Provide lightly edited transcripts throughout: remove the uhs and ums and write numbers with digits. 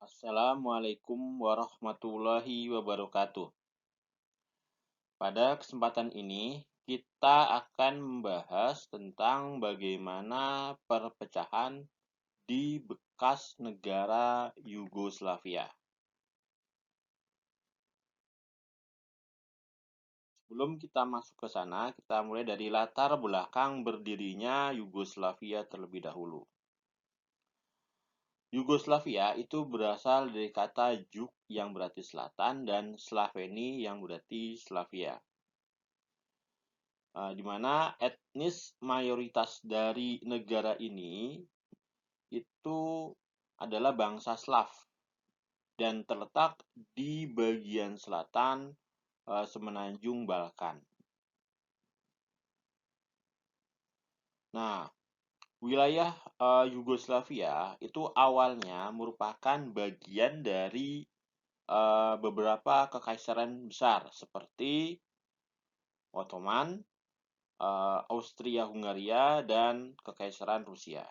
Assalamualaikum warahmatullahi wabarakatuh. Pada kesempatan ini, kita akan membahas tentang bagaimana perpecahan di bekas negara Yugoslavia. Sebelum kita masuk ke sana, kita mulai dari latar belakang berdirinya Yugoslavia terlebih dahulu. Yugoslavia itu berasal dari kata Jug yang berarti selatan dan Slaveni yang berarti Slavia. Di mana etnis mayoritas dari negara ini itu adalah bangsa Slav dan terletak di bagian selatan semenanjung Balkan. Nah, wilayah Yugoslavia itu awalnya merupakan bagian dari beberapa kekaisaran besar seperti Ottoman, Austria-Hungaria, dan Kekaisaran Rusia.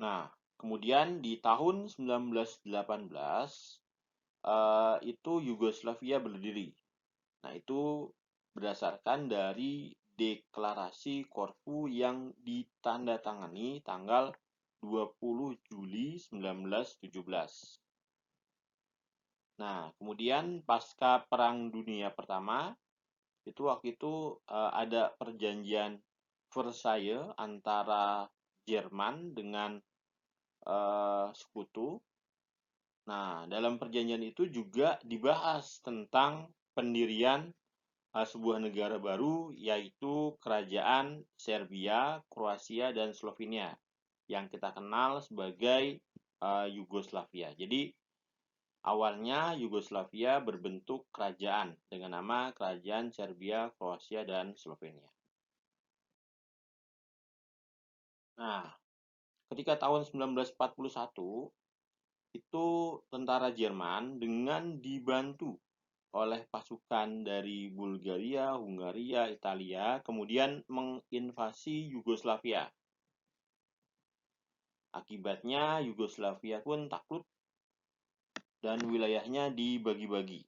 Nah, kemudian di tahun 1918 itu Yugoslavia berdiri. Nah, itu berdasarkan dari deklarasi Korfu yang ditandatangani tanggal 20 Juli 1917. Nah, kemudian pasca Perang Dunia Pertama, itu waktu itu ada perjanjian Versailles antara Jerman dengan sekutu. Nah, dalam perjanjian itu juga dibahas tentang pendirian sebuah negara baru, yaitu Kerajaan Serbia, Kroasia, dan Slovenia, yang kita kenal sebagai Yugoslavia. Jadi, awalnya Yugoslavia berbentuk kerajaan dengan nama Kerajaan Serbia, Kroasia, dan Slovenia. Nah, ketika tahun 1941, itu tentara Jerman dengan dibantu oleh pasukan dari Bulgaria, Hungaria, Italia, kemudian menginvasi Yugoslavia. Akibatnya Yugoslavia pun takluk dan wilayahnya dibagi-bagi.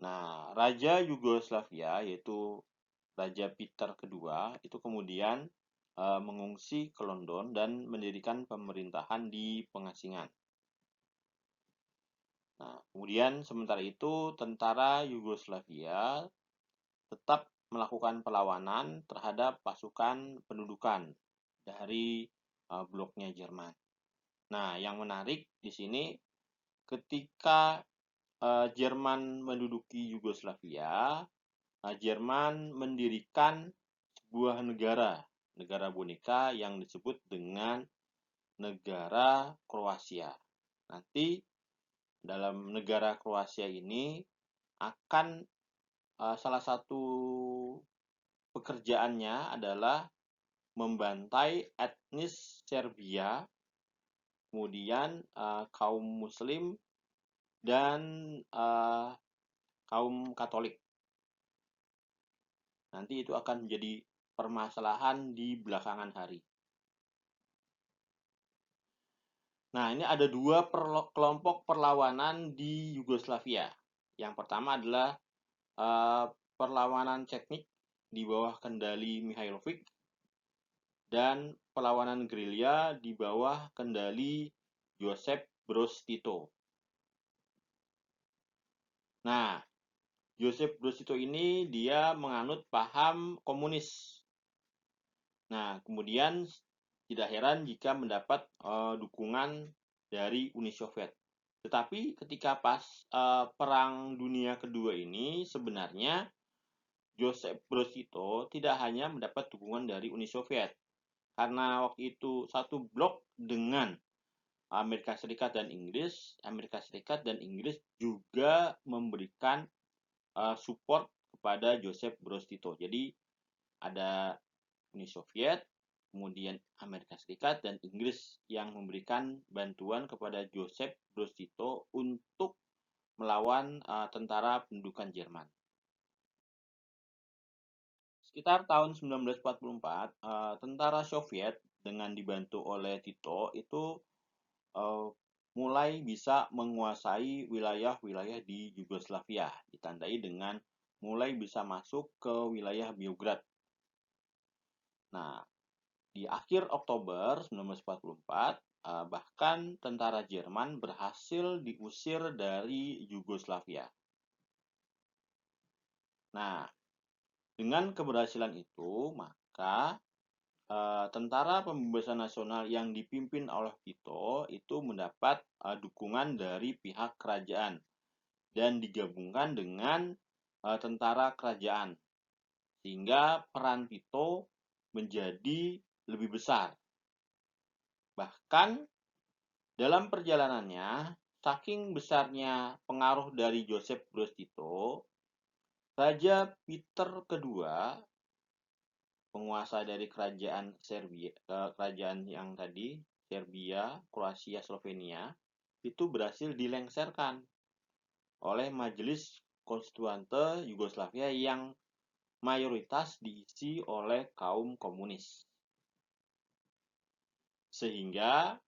Nah, Raja Yugoslavia yaitu Raja Peter II itu kemudian mengungsi ke London dan mendirikan pemerintahan di pengasingan. Nah, kemudian sementara itu tentara Yugoslavia tetap melakukan perlawanan terhadap pasukan pendudukan dari bloknya Jerman. Nah, yang menarik di sini ketika Jerman menduduki Yugoslavia, Jerman mendirikan sebuah negara boneka yang disebut dengan negara Kroasia. Nanti dalam negara Kroasia ini akan salah satu pekerjaannya adalah membantai etnis Serbia, kemudian kaum Muslim dan kaum Katolik. Nanti itu akan menjadi permasalahan di belakangan hari. Nah, ini ada dua kelompok perlawanan di Yugoslavia. Yang pertama adalah perlawanan Chetnik di bawah kendali Mihailovic dan perlawanan gerilya di bawah kendali Josip Broz Tito. Nah, Josip Broz Tito ini dia menganut paham komunis. Nah, kemudian tidak heran jika mendapat dukungan dari Uni Soviet. Tetapi ketika pas Perang Dunia Kedua ini sebenarnya Josip Broz Tito tidak hanya mendapat dukungan dari Uni Soviet, karena waktu itu satu blok dengan Amerika Serikat dan Inggris. Amerika Serikat dan Inggris juga memberikan support kepada Josip Broz Tito. Jadi ada Uni Soviet, kemudian Amerika Serikat dan Inggris yang memberikan bantuan kepada Josip Broz Tito untuk melawan tentara pendudukan Jerman. Sekitar tahun 1944, tentara Soviet dengan dibantu oleh Tito itu mulai bisa menguasai wilayah-wilayah di Yugoslavia, ditandai dengan mulai bisa masuk ke wilayah Beograd. Nah, di akhir Oktober 1944, bahkan tentara Jerman berhasil diusir dari Yugoslavia. Nah, dengan keberhasilan itu, maka tentara pembebasan nasional yang dipimpin oleh Tito itu mendapat dukungan dari pihak kerajaan dan digabungkan dengan tentara kerajaan, sehingga peran Tito menjadi lebih besar. Bahkan dalam perjalanannya, saking besarnya pengaruh dari Joseph Broz Tito, Raja Peter II, penguasa dari kerajaan Serbia, kerajaan yang tadi, Serbia, Kroasia, Slovenia, itu berhasil dilengsarkan oleh Majelis Konstituante Yugoslavia yang mayoritas diisi oleh kaum komunis. Sehingga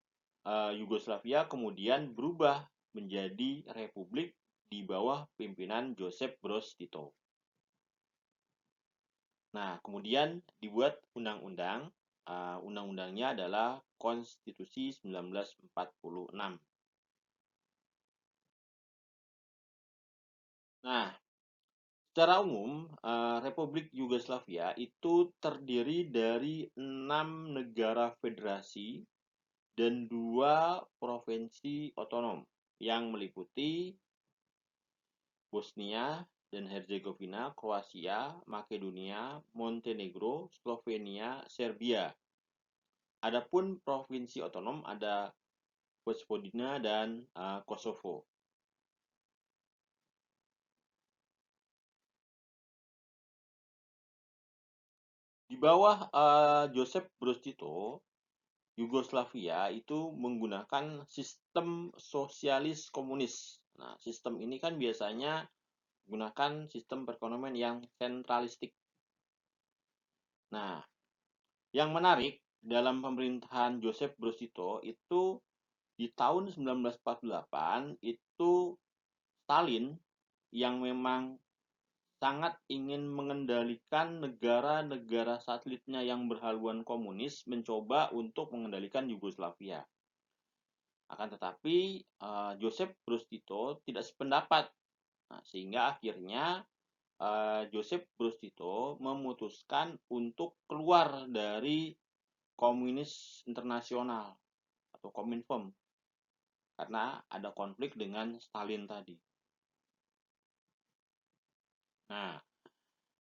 Yugoslavia kemudian berubah menjadi republik di bawah pimpinan Joseph Broz Tito. Nah, kemudian dibuat undang-undang. Undang-undangnya adalah Konstitusi 1946. Nah, secara umum, Republik Yugoslavia itu terdiri dari 6 negara federasi dan 2 provinsi otonom yang meliputi Bosnia dan Herzegovina, Kroasia, Makedonia, Montenegro, Slovenia, Serbia. Adapun provinsi otonom ada Vojvodina dan Kosovo. Di bawah Joseph Broz Tito, Yugoslavia itu menggunakan sistem sosialis komunis. Nah, sistem ini kan biasanya menggunakan sistem perekonomian yang sentralistik. Nah, yang menarik dalam pemerintahan Joseph Broz Tito itu di tahun 1948 itu Stalin yang memang sangat ingin mengendalikan negara-negara satelitnya yang berhaluan komunis mencoba untuk mengendalikan Yugoslavia. Akan tetapi Joseph Broz Tito tidak sependapat. Nah, sehingga akhirnya Joseph Broz Tito memutuskan untuk keluar dari Komunis Internasional atau Kominfom karena ada konflik dengan Stalin tadi. Nah,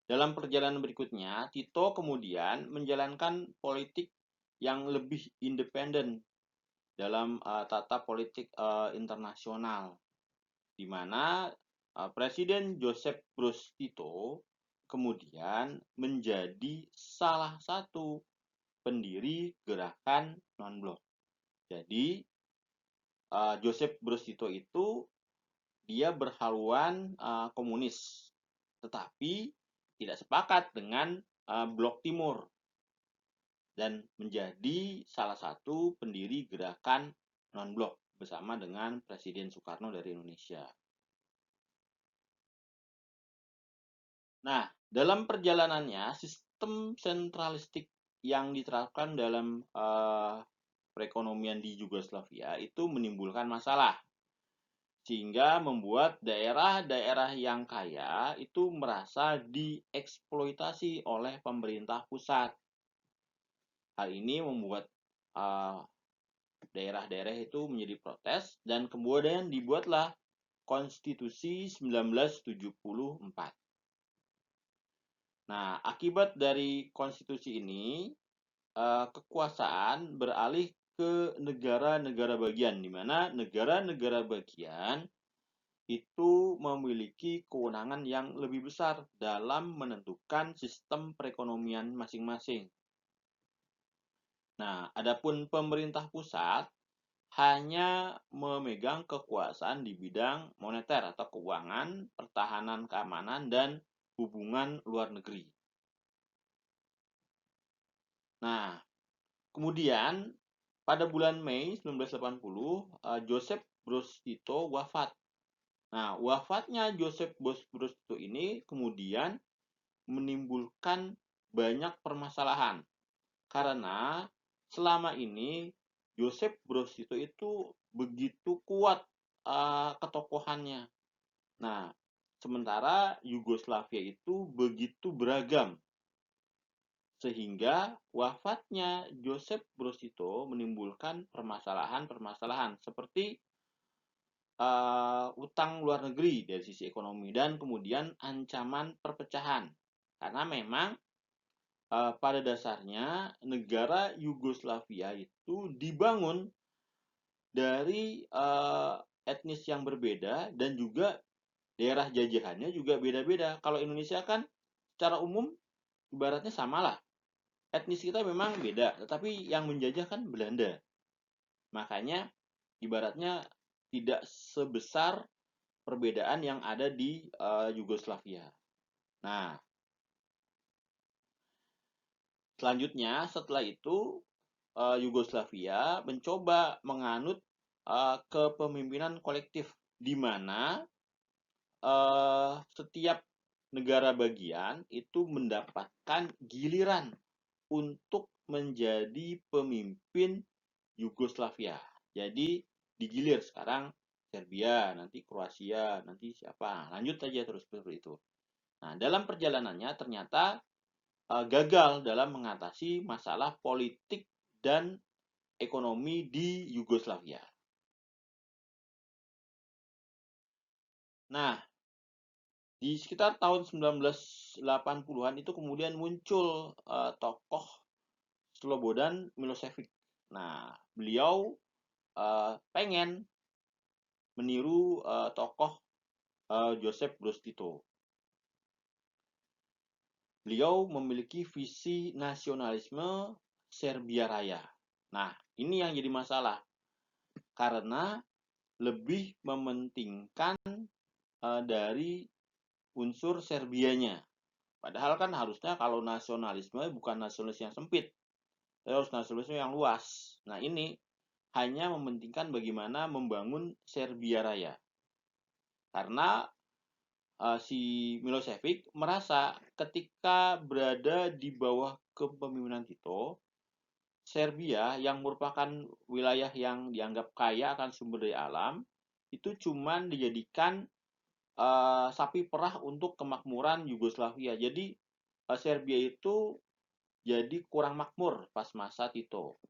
dalam perjalanan berikutnya, Tito kemudian menjalankan politik yang lebih independen dalam tata politik internasional, di mana Presiden Joseph Broz Tito kemudian menjadi salah satu pendiri gerakan non-blok. Jadi, Joseph Broz Tito itu dia berhaluan komunis, tetapi tidak sepakat dengan Blok Timur dan menjadi salah satu pendiri gerakan non-blok bersama dengan Presiden Soekarno dari Indonesia. Nah, dalam perjalanannya sistem sentralistik yang diterapkan dalam perekonomian di Yugoslavia itu menimbulkan masalah, sehingga membuat daerah-daerah yang kaya itu merasa dieksploitasi oleh pemerintah pusat. Hal ini membuat daerah-daerah itu menjadi protes dan kemudian dibuatlah Konstitusi 1974. Nah, akibat dari konstitusi ini, kekuasaan beralih ke negara-negara bagian, di mana negara-negara bagian itu memiliki kewenangan yang lebih besar dalam menentukan sistem perekonomian masing-masing. Nah, adapun pemerintah pusat hanya memegang kekuasaan di bidang moneter atau keuangan, pertahanan keamanan, dan hubungan luar negeri. Nah, Kemudian pada bulan Mei 1980, Joseph Broz Tito wafat. Nah, wafatnya Joseph Broz Tito ini kemudian menimbulkan banyak permasalahan karena selama ini Joseph Broz Tito itu begitu kuat ketokohannya. Nah, sementara Yugoslavia itu begitu beragam sehingga wafatnya Joseph Broz Tito menimbulkan permasalahan-permasalahan seperti utang luar negeri dari sisi ekonomi dan kemudian ancaman perpecahan. Karena memang pada dasarnya negara Yugoslavia itu dibangun dari etnis yang berbeda dan juga daerah jajahannya juga beda-beda. Kalau Indonesia kan secara umum ibaratnya samalah. Etnis kita memang beda, tetapi yang menjajah kan Belanda. Makanya ibaratnya tidak sebesar perbedaan yang ada di Yugoslavia. Nah, selanjutnya setelah itu Yugoslavia mencoba menganut kepemimpinan kolektif di mana setiap negara bagian itu mendapatkan giliran untuk menjadi pemimpin Yugoslavia. Jadi digilir sekarang Serbia, nanti Kroasia, nanti siapa. Lanjut aja terus seperti itu. Nah, dalam perjalanannya ternyata gagal dalam mengatasi masalah politik dan ekonomi di Yugoslavia. Nah, di sekitar tahun 1980-an itu kemudian muncul tokoh Slobodan Milosevic. Nah, beliau pengen meniru tokoh Joseph Broz Tito. Beliau memiliki visi nasionalisme Serbia Raya. Nah, ini yang jadi masalah. Karena lebih mementingkan dari unsur Serbianya. Padahal kan harusnya kalau nasionalisme bukan nasionalisme yang sempit, harus nasionalisme yang luas. Nah, ini hanya mementingkan bagaimana membangun Serbia Raya. Karena si Milosevic merasa ketika berada di bawah kepemimpinan Tito, Serbia yang merupakan wilayah yang dianggap kaya akan sumber daya alam, itu cuma dijadikan sapi perah untuk kemakmuran Yugoslavia. Jadi Serbia itu jadi kurang makmur pas masa Tito.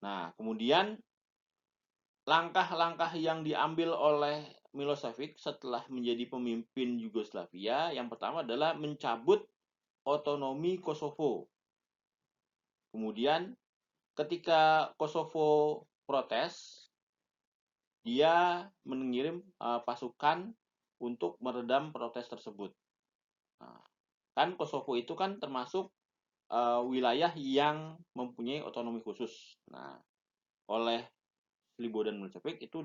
Nah, kemudian langkah-langkah yang diambil oleh Milosevic setelah menjadi pemimpin Yugoslavia, yang pertama adalah mencabut otonomi Kosovo. Kemudian ketika Kosovo protes, dia mengirim pasukan untuk meredam protes tersebut. Nah, kan Kosovo itu kan termasuk wilayah yang mempunyai otonomi khusus. Nah, oleh Slobodan Milosevic itu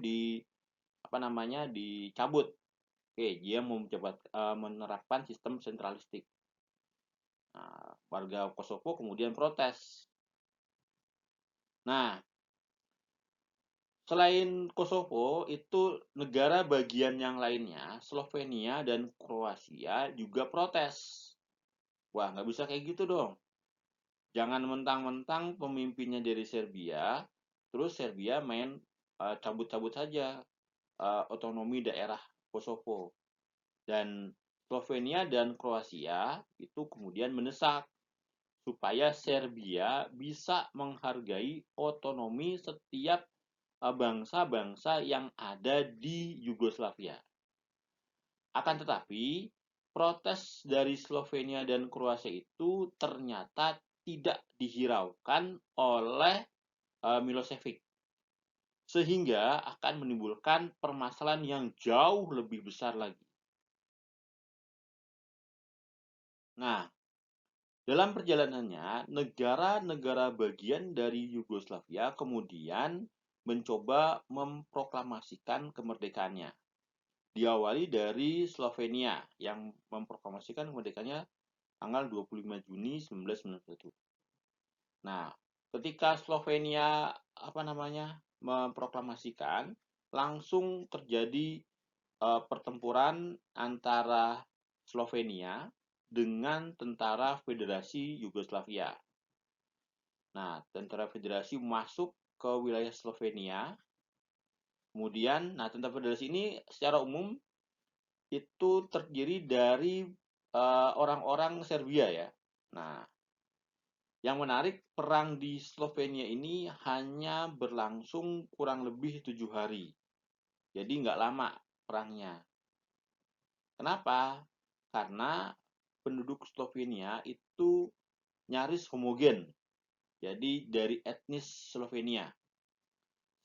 dicabut. Oke, dia mau menerapkan sistem sentralistik. Nah, warga Kosovo kemudian protes. Nah, selain Kosovo, itu negara bagian yang lainnya, Slovenia dan Kroasia juga protes. Wah, nggak bisa kayak gitu dong. Jangan mentang-mentang pemimpinnya dari Serbia, terus Serbia main cabut-cabut saja otonomi daerah Kosovo. Dan Slovenia dan Kroasia itu kemudian mendesak supaya Serbia bisa menghargai otonomi setiap bangsa-bangsa yang ada di Yugoslavia. Akan tetapi, protes dari Slovenia dan Kroasia itu ternyata tidak dihiraukan oleh Milosevic. Sehingga akan menimbulkan permasalahan yang jauh lebih besar lagi. Nah, dalam perjalanannya, negara-negara bagian dari Yugoslavia kemudian mencoba memproklamasikan kemerdekaannya. Diawali dari Slovenia yang memproklamasikan kemerdekaannya tanggal 25 Juni 1991. Nah, ketika Slovenia memproklamasikan, langsung terjadi pertempuran antara Slovenia dengan tentara Federasi Yugoslavia. Nah, tentara Federasi masuk ke wilayah Slovenia. Kemudian, tentara Federasi ini secara umum itu terdiri dari orang-orang Serbia ya. Nah, yang menarik, perang di Slovenia ini hanya berlangsung kurang lebih 7 hari. Jadi nggak lama perangnya. Kenapa? Karena penduduk Slovenia itu nyaris homogen. Jadi dari etnis Slovenia.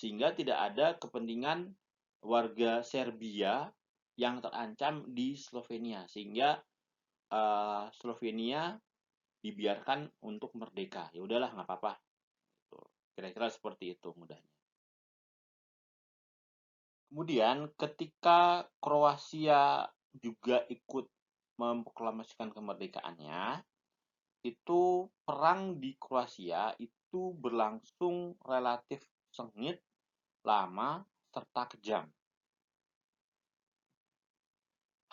Sehingga tidak ada kepentingan warga Serbia yang terancam di Slovenia. Sehingga Slovenia dibiarkan untuk merdeka. Ya udahlah, nggak apa-apa. Kira-kira seperti itu mudahnya. Kemudian ketika Kroasia juga ikut memproklamasikan kemerdekaannya, itu perang di Kroasia itu berlangsung relatif sengit, lama, serta kejam.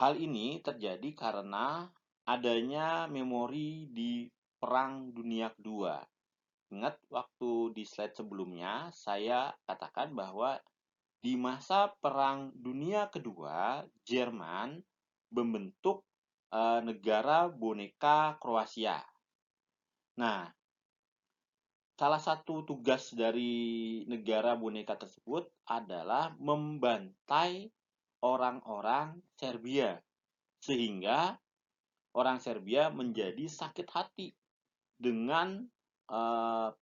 Hal ini terjadi karena adanya memori di Perang Dunia Kedua. Ingat waktu di slide sebelumnya saya katakan bahwa di masa Perang Dunia Kedua, Jerman membentuk negara boneka Kroasia. Nah, salah satu tugas dari negara boneka tersebut adalah membantai orang-orang Serbia, sehingga orang Serbia menjadi sakit hati dengan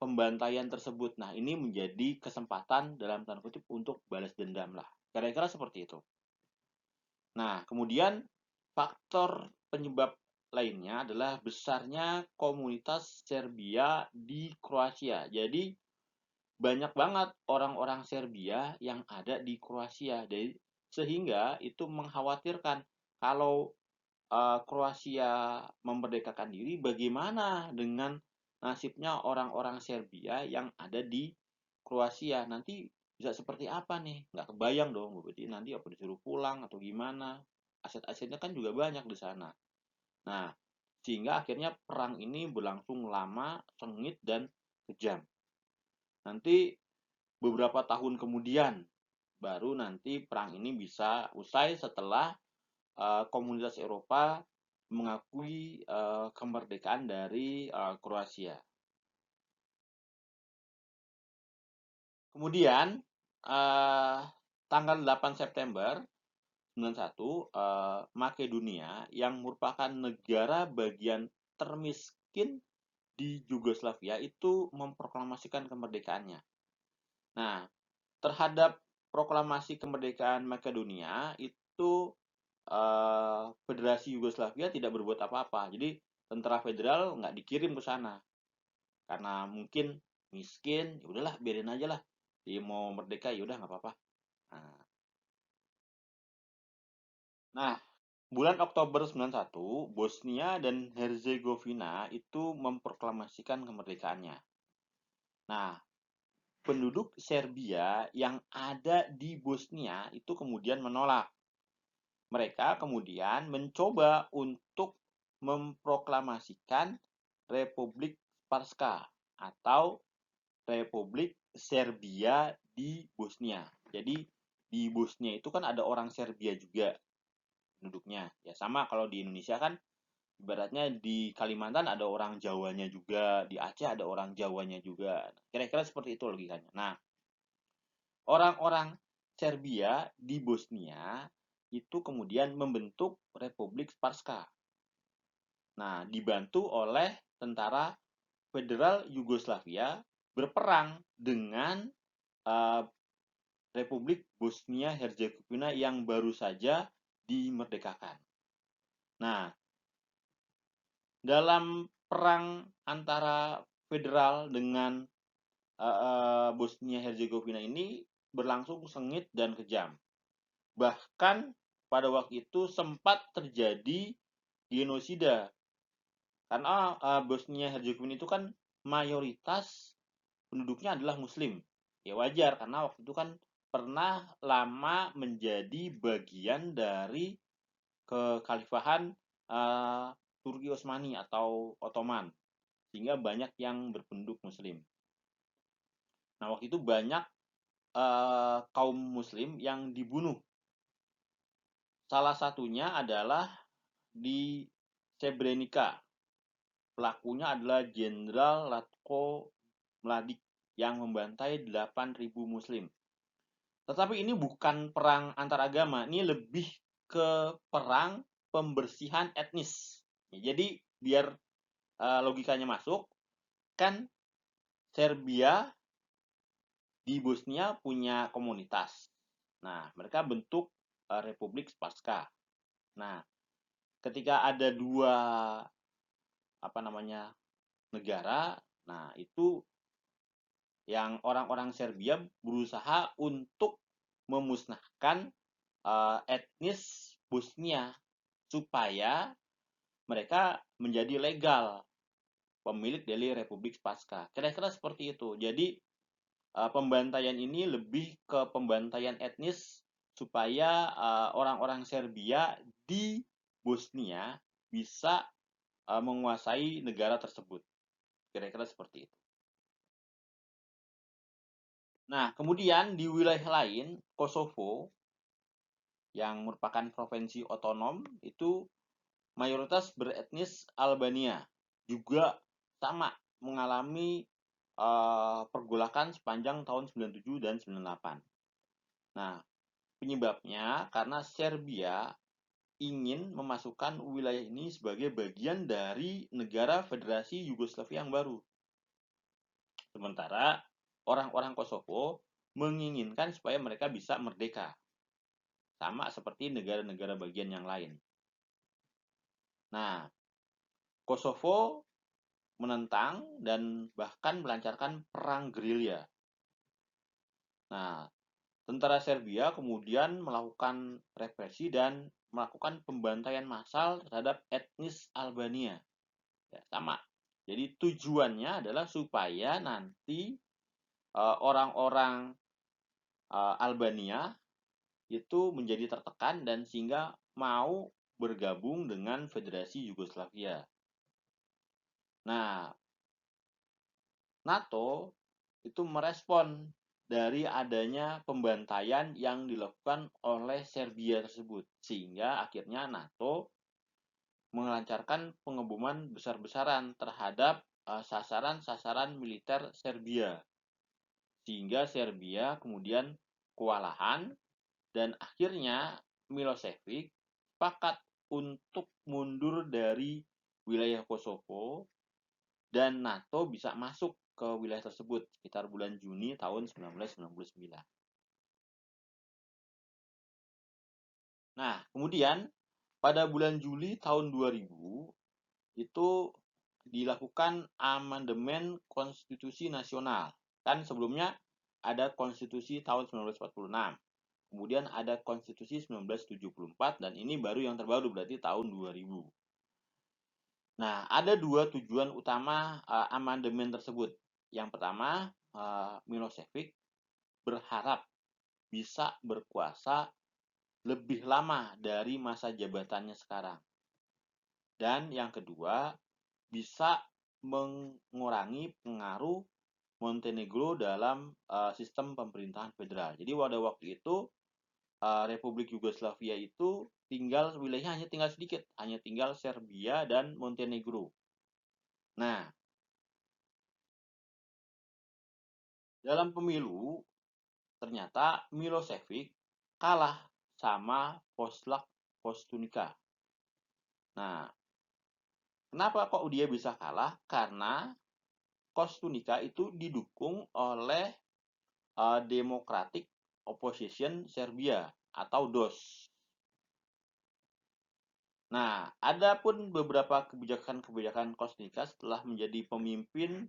pembantaian tersebut. Nah, ini menjadi kesempatan dalam tanda kutip untuk balas dendam lah. Kira-kira seperti itu. Nah, kemudian faktor penyebab lainnya adalah besarnya komunitas Serbia di Kroasia. Jadi, banyak banget orang-orang Serbia yang ada di Kroasia. Jadi, sehingga itu mengkhawatirkan kalau Kroasia memerdekakan diri, bagaimana dengan nasibnya orang-orang Serbia yang ada di Kroasia? Nanti bisa seperti apa nih? Nggak kebayang dong, berarti nanti apa disuruh pulang atau gimana? Aset-asetnya kan juga banyak di sana. Nah, sehingga akhirnya perang ini berlangsung lama, sengit, dan kejam. Nanti beberapa tahun kemudian, baru nanti perang ini bisa usai setelah komunitas Eropa mengakui kemerdekaan dari Kroasia. Kemudian tanggal 8 September 91 Makedonia yang merupakan negara bagian termiskin di Yugoslavia itu memproklamasikan kemerdekaannya. Nah, terhadap proklamasi kemerdekaan Makedonia itu Federasi Yugoslavia tidak berbuat apa-apa. Jadi tentara federal nggak dikirim ke sana karena mungkin miskin. Ya udahlah, biarin aja lah. Dia mau merdeka ya udah nggak apa-apa. Nah, bulan Oktober 91, Bosnia dan Herzegovina itu memproklamasikan kemerdekaannya. Nah, penduduk Serbia yang ada di Bosnia itu kemudian menolak. Mereka kemudian mencoba untuk memproklamasikan Republik Srpska atau Republik Serbia di Bosnia. Jadi di Bosnia itu kan ada orang Serbia juga penduduknya. Ya sama kalau di Indonesia kan ibaratnya di Kalimantan ada orang Jawanya juga, di Aceh ada orang Jawanya juga. Kira-kira seperti itu logikanya. Nah, orang-orang Serbia di Bosnia itu kemudian membentuk Republik Srpska. Nah, dibantu oleh tentara Federal Yugoslavia berperang dengan uh, Republik Bosnia Herzegovina yang baru saja dimerdekakan. Nah, dalam perang antara federal dengan Bosnia Herzegovina ini berlangsung sengit dan kejam. Bahkan pada waktu itu sempat terjadi genosida karena Bosnia Herzegovina itu kan mayoritas penduduknya adalah Muslim. Ya wajar, karena waktu itu kan pernah lama menjadi bagian dari kekhalifahan Turki Utsmani atau Ottoman, sehingga banyak yang berpenduduk Muslim. Nah, waktu itu banyak kaum Muslim yang dibunuh. Salah satunya adalah di Srebrenica. Pelakunya adalah Jenderal Ratko Mladic yang membantai 8.000 Muslim. Tetapi ini bukan perang antar agama, ini lebih ke perang pembersihan etnis. Jadi biar logikanya masuk, kan Serbia di Bosnia punya komunitas. Nah, mereka bentuk Republik Srpska. Nah, ketika ada dua negara, nah itu yang orang-orang Serbia berusaha untuk memusnahkan etnis Bosnia supaya mereka menjadi legal pemilik dari Republik Srpska. Kira-kira seperti itu. Jadi pembantaian ini lebih ke pembantaian etnis supaya orang-orang Serbia di Bosnia bisa menguasai negara tersebut. Kira-kira seperti itu. Nah, kemudian di wilayah lain, Kosovo yang merupakan provinsi otonom itu mayoritas beretnis Albania, juga sama mengalami pergolakan sepanjang tahun 97 dan 98. Nah, penyebabnya karena Serbia ingin memasukkan wilayah ini sebagai bagian dari negara Federasi Yugoslavia yang baru. Sementara orang-orang Kosovo menginginkan supaya mereka bisa merdeka. Sama seperti negara-negara bagian yang lain. Nah, Kosovo menentang dan bahkan melancarkan perang gerilya. Nah, tentara Serbia kemudian melakukan represi dan melakukan pembantaian massal terhadap etnis Albania. Ya, sama. Jadi tujuannya adalah supaya nanti orang-orang Albania itu menjadi tertekan dan sehingga mau bergabung dengan Federasi Yugoslavia. Nah, NATO itu merespon dari adanya pembantaian yang dilakukan oleh Serbia tersebut, sehingga akhirnya NATO melancarkan pengeboman besar-besaran terhadap sasaran-sasaran militer Serbia, sehingga Serbia kemudian kewalahan dan akhirnya Milosevic sepakat untuk mundur dari wilayah Kosovo dan NATO bisa masuk ke wilayah tersebut sekitar bulan Juni tahun 1999. Nah, kemudian pada bulan Juli tahun 2000 itu dilakukan amandemen Konstitusi Nasional. Kan sebelumnya ada Konstitusi tahun 1946. Kemudian ada Konstitusi 1974 dan ini baru yang terbaru berarti tahun 2000. Nah, ada dua tujuan utama amandemen tersebut. Yang pertama, Milosevic berharap bisa berkuasa lebih lama dari masa jabatannya sekarang. Dan yang kedua, bisa mengurangi pengaruh Montenegro dalam sistem pemerintahan federal. Jadi pada waktu itu Republik Yugoslavia itu wilayahnya hanya tinggal sedikit, hanya tinggal Serbia dan Montenegro. Nah, dalam pemilu ternyata Milosevic kalah sama Vojislav Koštunica. Nah, kenapa kok dia bisa kalah? Karena Koštunica itu didukung oleh Democratic Opposition Serbia atau DOS. Nah, ada pun beberapa kebijakan-kebijakan Koštunica setelah menjadi pemimpin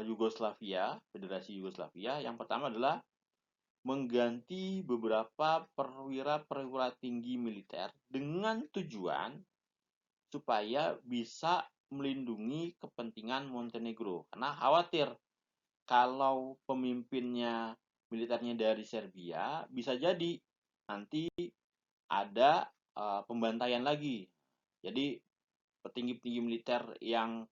Yugoslavia, Federasi Yugoslavia. Yang pertama adalah mengganti beberapa perwira-perwira tinggi militer dengan tujuan supaya bisa melindungi kepentingan Montenegro karena khawatir kalau pemimpinnya militernya dari Serbia bisa jadi nanti ada pembantaian lagi. Jadi petinggi-petinggi militer yang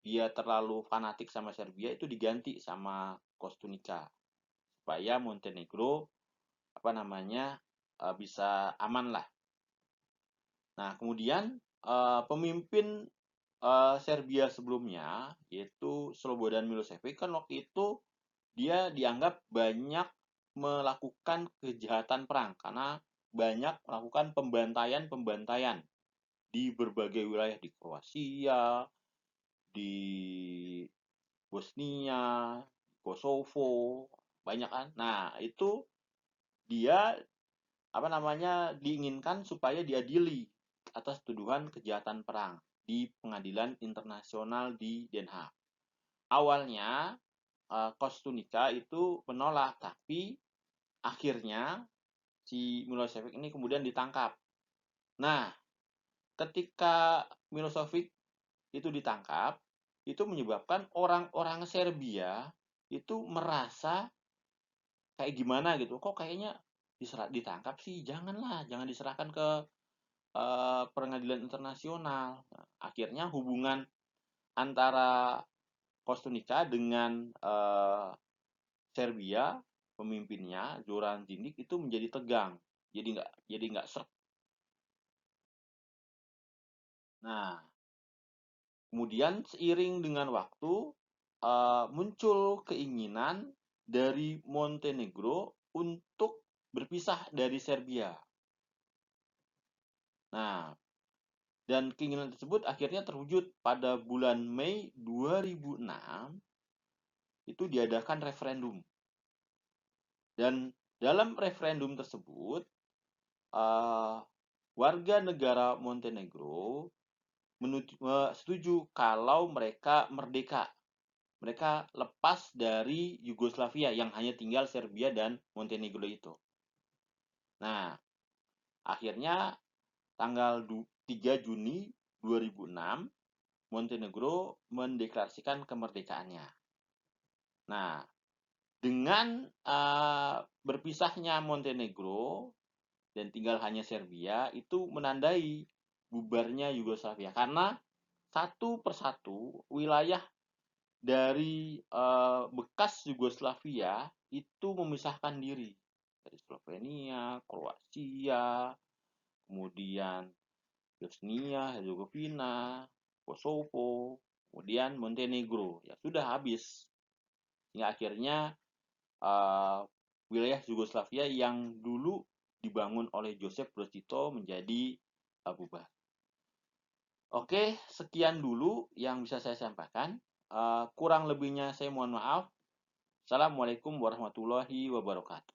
dia terlalu fanatik sama Serbia itu diganti sama Kostunica supaya Montenegro bisa aman lah. Nah, kemudian pemimpin Serbia sebelumnya yaitu Slobodan Milosevic kan waktu itu dia dianggap banyak melakukan kejahatan perang karena banyak melakukan pembantaian di berbagai wilayah di Kroasia, di Bosnia, Kosovo, banyak kan. Nah, itu dia diinginkan supaya diadili atas tuduhan kejahatan perang di pengadilan internasional di Den Haag. Awalnya Kostunica itu menolak, tapi akhirnya si Milosevic ini kemudian ditangkap. Nah, ketika Milosevic itu ditangkap, itu menyebabkan orang-orang Serbia itu merasa kayak gimana gitu. Kok kayaknya ditangkap sih? Janganlah, jangan diserahkan ke pengadilan internasional. Nah, akhirnya hubungan antara Kostunica dengan Serbia, pemimpinnya Zoran Zindic itu menjadi tegang. Jadi nggak serk. Nah, kemudian seiring dengan waktu muncul keinginan dari Montenegro untuk berpisah dari Serbia. Nah, dan keinginan tersebut akhirnya terwujud pada bulan Mei 2006 itu diadakan referendum. Dan dalam referendum tersebut warga negara Montenegro setuju kalau mereka merdeka. Mereka lepas dari Yugoslavia yang hanya tinggal Serbia dan Montenegro itu. Nah, akhirnya tanggal 3 Juni 2006 Montenegro mendeklarasikan kemerdekaannya. Nah, dengan berpisahnya Montenegro dan tinggal hanya Serbia itu menandai bubarnya Yugoslavia karena satu persatu wilayah dari bekas Yugoslavia itu memisahkan diri dari Slovenia, Kroasia, kemudian Bosnia, Herzegovina, Kosovo, kemudian Montenegro. Ya sudah habis. Hingga akhirnya wilayah Yugoslavia yang dulu dibangun oleh Joseph Broz Tito menjadi bubar. Oke, sekian dulu yang bisa saya sampaikan. Kurang lebihnya saya mohon maaf. Assalamualaikum warahmatullahi wabarakatuh.